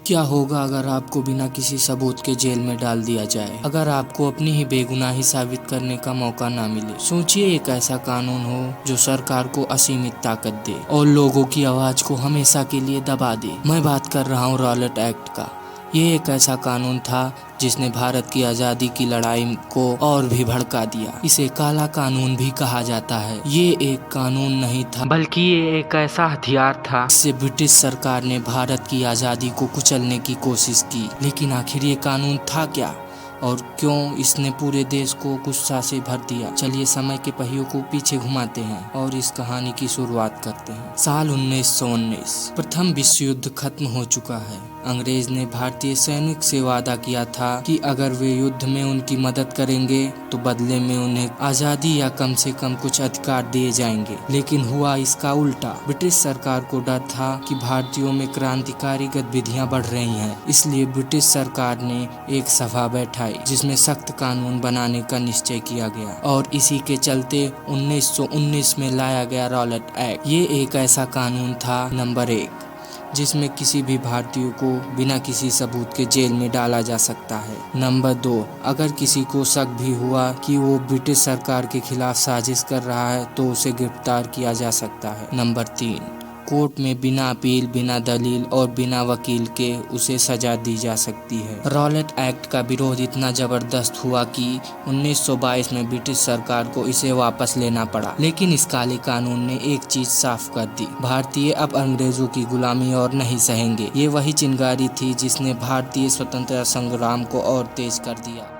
क्या होगा अगर आपको बिना किसी सबूत के जेल में डाल दिया जाए, अगर आपको अपनी ही बेगुनाही साबित करने का मौका ना मिले। सोचिए एक ऐसा कानून हो जो सरकार को असीमित ताकत दे और लोगों की आवाज को हमेशा के लिए दबा दे। मैं बात कर रहा हूँ रॉलेट एक्ट का। ये एक ऐसा कानून था जिसने भारत की आज़ादी की लड़ाई को और भी भड़का दिया। इसे काला कानून भी कहा जाता है। ये एक कानून नहीं था, बल्कि ये एक ऐसा हथियार था जिससे ब्रिटिश सरकार ने भारत की आज़ादी को कुचलने की कोशिश की। लेकिन आखिर ये कानून था क्या और क्यों इसने पूरे देश को गुस्सा से भर दिया? चलिए समय के पहियों को पीछे घुमाते हैं और इस कहानी की शुरुआत करते हैं। साल 1919। प्रथम विश्व युद्ध खत्म हो चुका है। अंग्रेज ने भारतीय सैनिक से वादा किया था कि अगर वे युद्ध में उनकी मदद करेंगे तो बदले में उन्हें आज़ादी या कम से कम कुछ अधिकार दिए जाएंगे। लेकिन हुआ इसका उल्टा। ब्रिटिश सरकार को डर था कि भारतीयों में क्रांतिकारी गतिविधियां बढ़ रही हैं, इसलिए ब्रिटिश सरकार ने एक सभा बैठाई जिसमें सख्त कानून बनाने का निश्चय किया गया और इसी के चलते 1919 में लाया गया रॉलेट एक्ट। ये एक ऐसा कानून था नंबर 1 जिसमें किसी भी भारतीय को बिना किसी सबूत के जेल में डाला जा सकता है। नंबर 2, अगर किसी को शक भी हुआ कि वो ब्रिटिश सरकार के खिलाफ साजिश कर रहा है तो उसे गिरफ्तार किया जा सकता है। नंबर 3, कोर्ट में बिना अपील, बिना दलील और बिना वकील के उसे सजा दी जा सकती है। रॉलेट एक्ट का विरोध इतना जबरदस्त हुआ कि 1922 में ब्रिटिश सरकार को इसे वापस लेना पड़ा। लेकिन इस काले कानून ने एक चीज साफ कर दी, भारतीय अब अंग्रेजों की गुलामी और नहीं सहेंगे। ये वही चिंगारी थी जिसने भारतीय स्वतंत्रता संग्राम को और तेज कर दिया।